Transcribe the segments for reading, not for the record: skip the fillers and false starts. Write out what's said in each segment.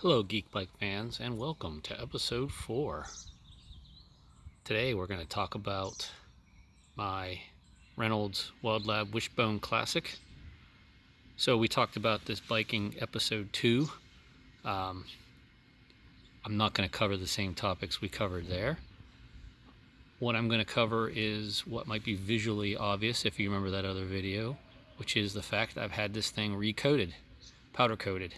Hello Geekbike fans and welcome to episode 4. Today we're going to talk about my Reynolds Wild Lab Wishbone Classic. So we talked about this biking episode 2. I'm not going to cover the same topics we covered there. What I'm going to cover is what might be visually obvious if you remember that other video, which is the fact that I've had this thing recoated, powder coated.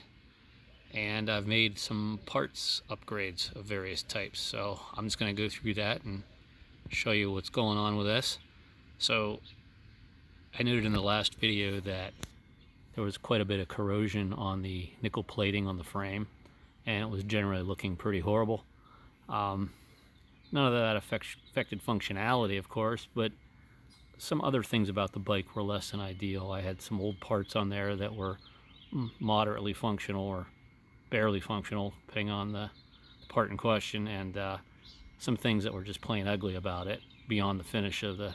And I've made some parts upgrades of various types, so I'm just going to go through that and show you what's going on with this. So I noted in the last video that there was quite a bit of corrosion on the nickel plating on the frame, and it was generally looking pretty horrible. None of that affected functionality, of course, but some other things about the bike were less than ideal. I had some old parts on there that were moderately functional or barely functional, depending on the part in question, and some things that were just plain ugly about it beyond the finish of the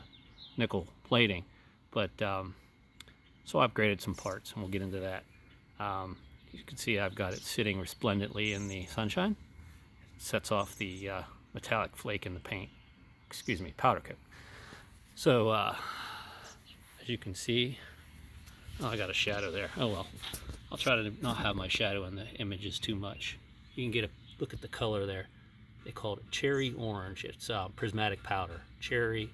nickel plating. But so I upgraded some parts, and we'll get into that. You can see I've got it sitting resplendently in the sunshine. It sets off the metallic flake in the paint, powder coat. So as you can see, oh, I got a shadow there. Oh well. I'll try to not have my shadow in the images too much. You can get a look at the color there. They call it cherry orange. It's prismatic powder, cherry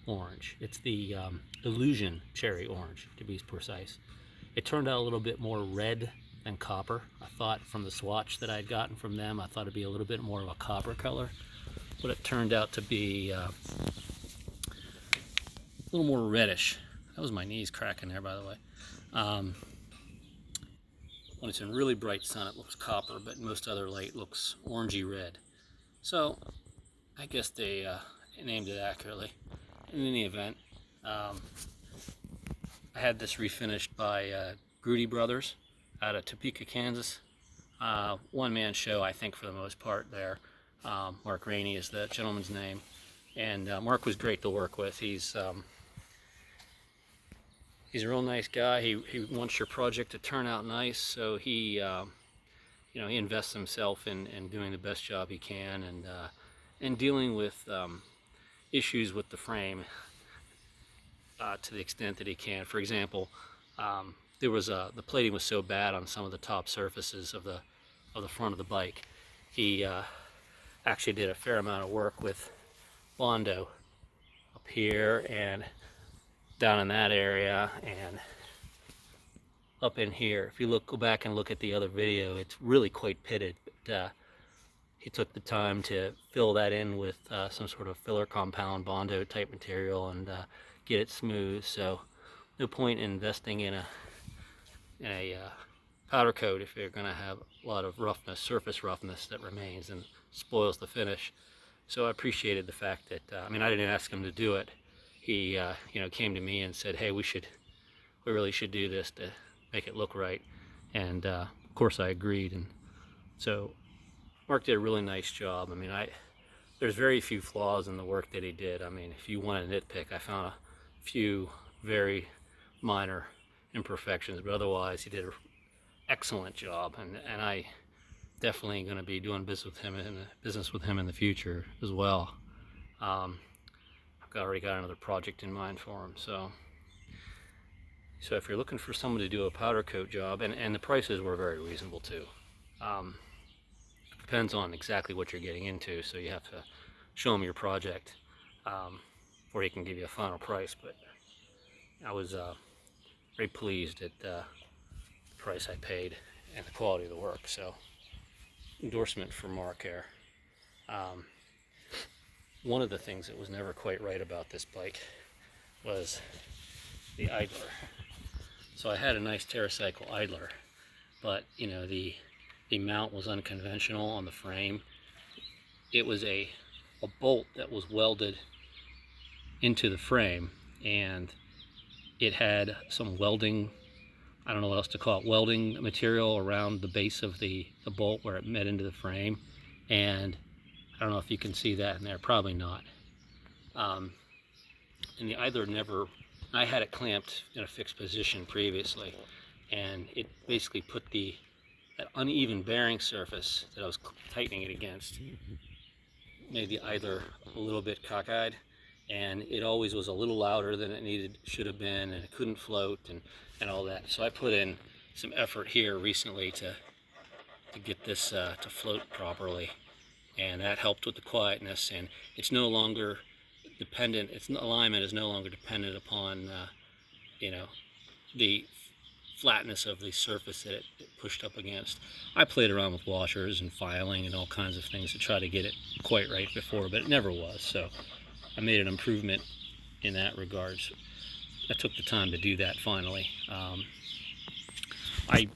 orange. It's the illusion cherry orange, to be precise. It turned out a little bit more red than copper. I thought from the swatch that I'd gotten from them, I thought it'd be a little bit more of a copper color, but it turned out to be a little more reddish. That was my knees cracking there, by the way. When it's in really bright sun, it looks copper, but most other light looks orangey red. So I guess they named it accurately. In any event, I had this refinished by Grudy Brothers out of Topeka, Kansas. One-man show, I think, for the most part there. Mark Rainey is the gentleman's name, and Mark was great to work with. He's a real nice guy. He wants your project to turn out nice, so he he invests himself in doing the best job he can, and dealing with issues with the frame to the extent that he can. For example, there was the plating was so bad on some of the top surfaces of the front of the bike. He actually did a fair amount of work with Bondo up here and down in that area and up in here. If you go back and look at the other video, it's really quite pitted, but he took the time to fill that in with some sort of filler compound, Bondo type material, and get it smooth. So no point in investing in a powder coat if you're going to have a lot of roughness, surface roughness that remains and spoils the finish. So I appreciated the fact that I didn't ask him to do it. He came to me and said, hey, we really should do this to make it look right, and of course I agreed. And so Mark did a really nice job. There's very few flaws in the work that he did. If you want to nitpick, I found a few very minor imperfections, but otherwise he did an excellent job, and I definitely going to be doing business with him in the future as well. I've already got another project in mind for him. So if you're looking for someone to do a powder coat job, and the prices were very reasonable too. Depends on exactly what you're getting into, so you have to show him your project before he can give you a final price. But I was very pleased at the price I paid and the quality of the work. So endorsement for Mark here. One of the things that was never quite right about this bike was the idler. So I had a nice TerraCycle idler, but the mount was unconventional on the frame. It was a bolt that was welded into the frame, and it had some welding, I don't know what else to call it, welding material around the base of the bolt where it met into the frame. And I don't know if you can see that in there, probably not. And the idler I had it clamped in a fixed position previously, and it basically put the that uneven bearing surface that I was tightening it against made the idler a little bit cockeyed, and it always was a little louder than it should have been, and it couldn't float and all that. So I put in some effort here recently to get this to float properly, and that helped with the quietness. And it's no longer dependent, its alignment is no longer dependent upon you know, the flatness of the surface that it pushed up against. I played around with washers and filing and all kinds of things to try to get it quite right before, but it never was. So I made an improvement in that regards. I took the time to do that finally. I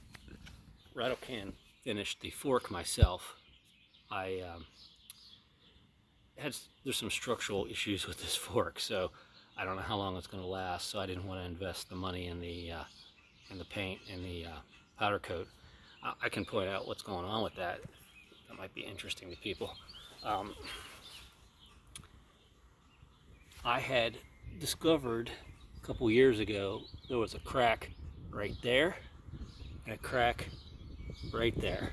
rattle can finished the fork myself. There's some structural issues with this fork, so I don't know how long it's going to last. So I didn't want to invest the money in the paint and the powder coat. I can point out what's going on with that. That might be interesting to people. I had discovered a couple years ago there was a crack right there and a crack right there,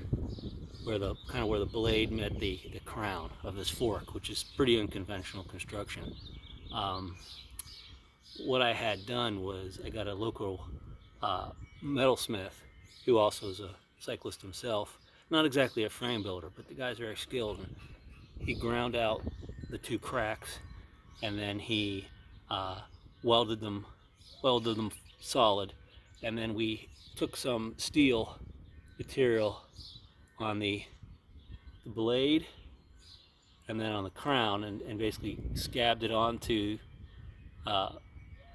where the blade met the crown of this fork, which is pretty unconventional construction. What I had done was I got a local metalsmith who also is a cyclist himself, not exactly a frame builder, but the guy's very skilled, and he ground out the two cracks, and then he welded them solid, and then we took some steel material on the blade and then on the crown, and basically scabbed it onto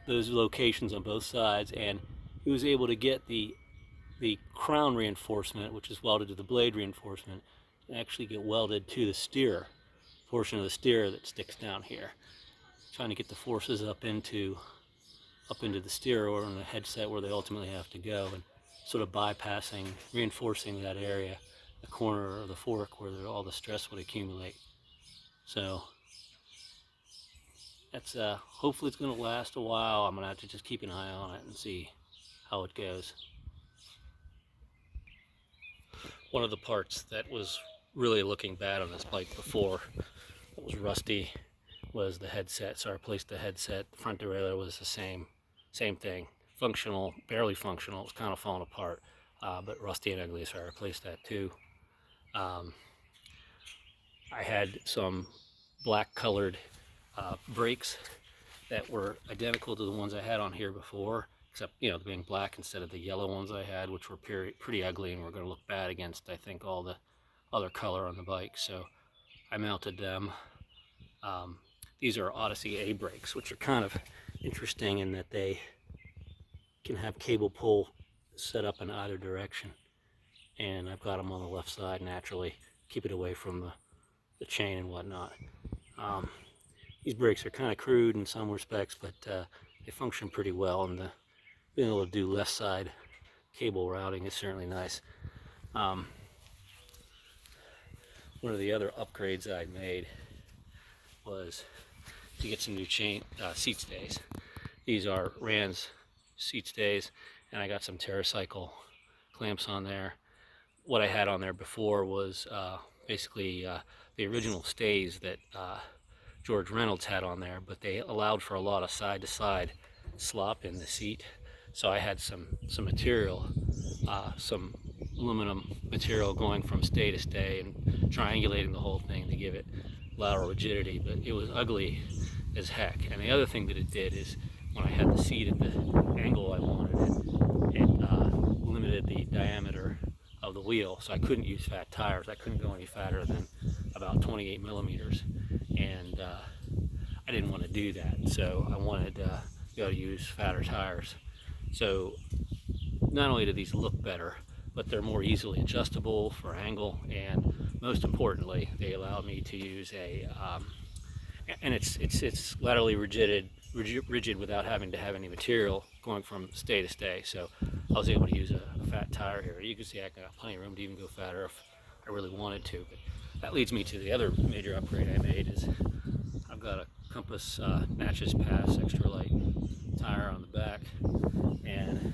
those locations on both sides, and he was able to get the crown reinforcement, which is welded to the blade reinforcement, and actually get welded to the steer portion of the steer that sticks down here, trying to get the forces up into the steer or in the headset where they ultimately have to go, and sort of reinforcing that area, the corner of the fork where all the stress would accumulate. So that's hopefully it's going to last a while. I'm going to have to just keep an eye on it and see how it goes. One of the parts that was really looking bad on this bike before, that was rusty, was the headset. So I replaced the headset. The front derailleur was the same thing. Functional, barely functional. It was kind of falling apart, but rusty and ugly, so I replaced that too. I had some black colored brakes that were identical to the ones I had on here before, except, you know, being black instead of the yellow ones I had, which were pretty ugly and were going to look bad against, I think, all the other color on the bike. So I mounted them. These are Odyssey A brakes, which are kind of interesting in that they can have cable pull set up in either direction, and I've got them on the left side naturally, keep it away from the chain and whatnot. These brakes are kind of crude in some respects, but they function pretty well, and being able to do left side cable routing is certainly nice. One of the other upgrades I made was to get some new seat stays. These are Rand's seat stays, and I got some TerraCycle clamps on there. What I had on there before was basically the original stays that George Reynolds had on there, but they allowed for a lot of side-to-side slop in the seat. So I had some material, some aluminum material going from stay to stay and triangulating the whole thing to give it lateral rigidity, but it was ugly as heck. And the other thing that it did is when I had the seat at the angle I wanted it limited the diameter of the wheel, so I couldn't use fat tires. I couldn't go any fatter than about 28 millimeters, and I didn't want to do that, so I wanted to be able to use fatter tires. So not only do these look better, but they're more easily adjustable for angle, and most importantly, they allow me to use and it's laterally rigid without having to have any material going from stay to stay. So I was able to use a fat tire here. You can see I got plenty of room to even go fatter if I really wanted to. But that leads me to the other major upgrade I made. Is I've got a Compass Natchez Pass extra light tire on the back, and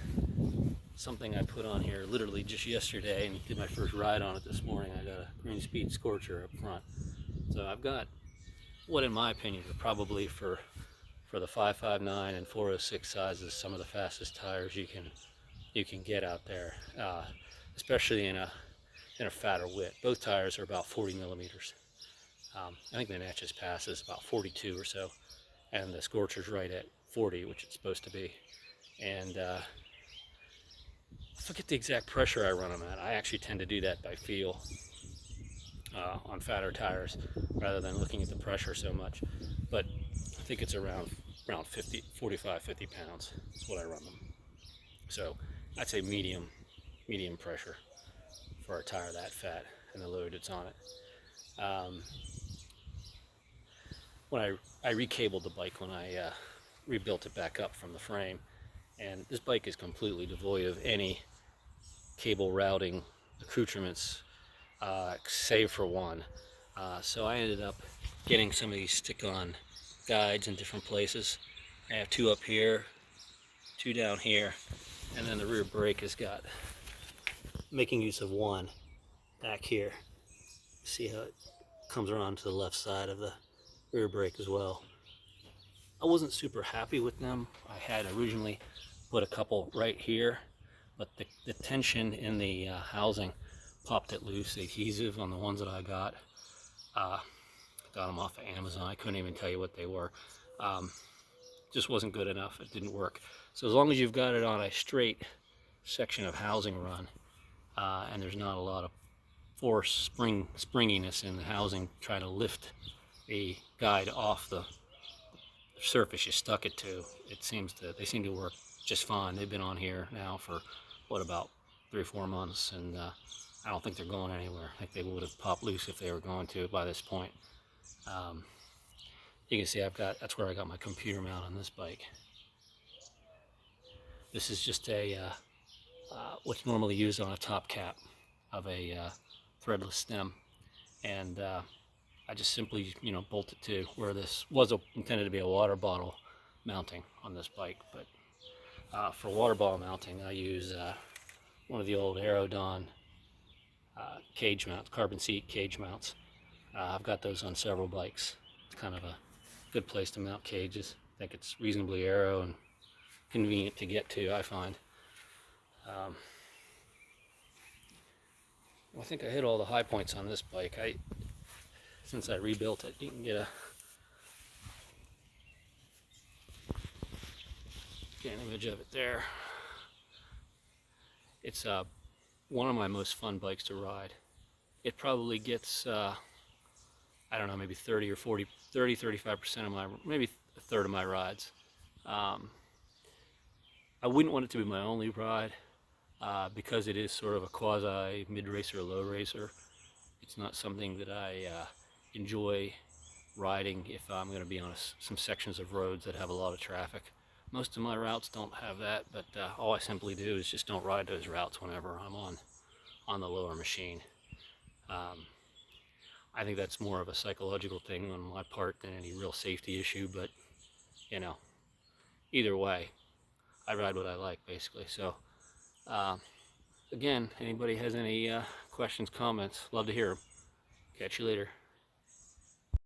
something I put on here literally just yesterday and did my first ride on it this morning. I got a Green Speed Scorcher up front. So I've got what in my opinion are probably for the 559 and 406 sizes some of the fastest tires you can get out there, especially in a fatter width. Both tires are about 40 millimeters. I think the Natchez Pass is about 42 or so, and the Scorcher's right at 40, which it's supposed to be. And I forget the exact pressure I run them at. I actually tend to do that by feel on fatter tires rather than looking at the pressure so much. But I think it's around 45, 50 pounds is what I run them. So I'd say medium pressure for a tire that fat and the load that's on it. When I recabled the bike when I rebuilt it back up from the frame, and this bike is completely devoid of any cable routing accoutrements save for one. So I ended up getting some of these stick-on guides in different places. I have two up here, two down here, and then the rear brake has got, making use of one back here. See how it comes around to the left side of the rear brake as well. I wasn't super happy with them. I had originally put a couple right here, but the tension in the housing popped it loose. The adhesive on the ones that I got them off of Amazon. I couldn't even tell you what they were. Just wasn't good enough. It didn't work. So as long as you've got it on a straight section of housing run, and there's not a lot of force, springiness in the housing trying to lift a guide off the surface you stuck it to, they seem to work just fine. They've been on here now for what, about 3 or 4 months, and I don't think they're going anywhere. I think they would have popped loose if they were going to by this point. You can see that's where I got my computer mount on this bike. This is just a what's normally used on a top cap of a threadless stem, and I just simply bolt it to where this was intended to be a water bottle mounting on this bike. But for water bottle mounting, I use one of the old Aerodon cage mounts, carbon seat cage mounts. I've got those on several bikes. It's kind of a good place to mount cages. I think it's reasonably aero and convenient to get to, I find. I think I hit all the high points on this bike. Since I rebuilt it, you can get an image of it there. It's one of my most fun bikes to ride. It probably gets I don't know, maybe 35% of my, maybe a third of my rides. I wouldn't want it to be my only ride because it is sort of a quasi mid-racer, low racer. It's not something that I enjoy riding if I'm going to be on some sections of roads that have a lot of traffic. Most of my routes don't have that, but all I simply do is just don't ride those routes whenever I'm on the lower machine. I think that's more of a psychological thing on my part than any real safety issue, but either way, I ride what I like, basically. So again, anybody has any questions, comments, love to hear them. Catch you later.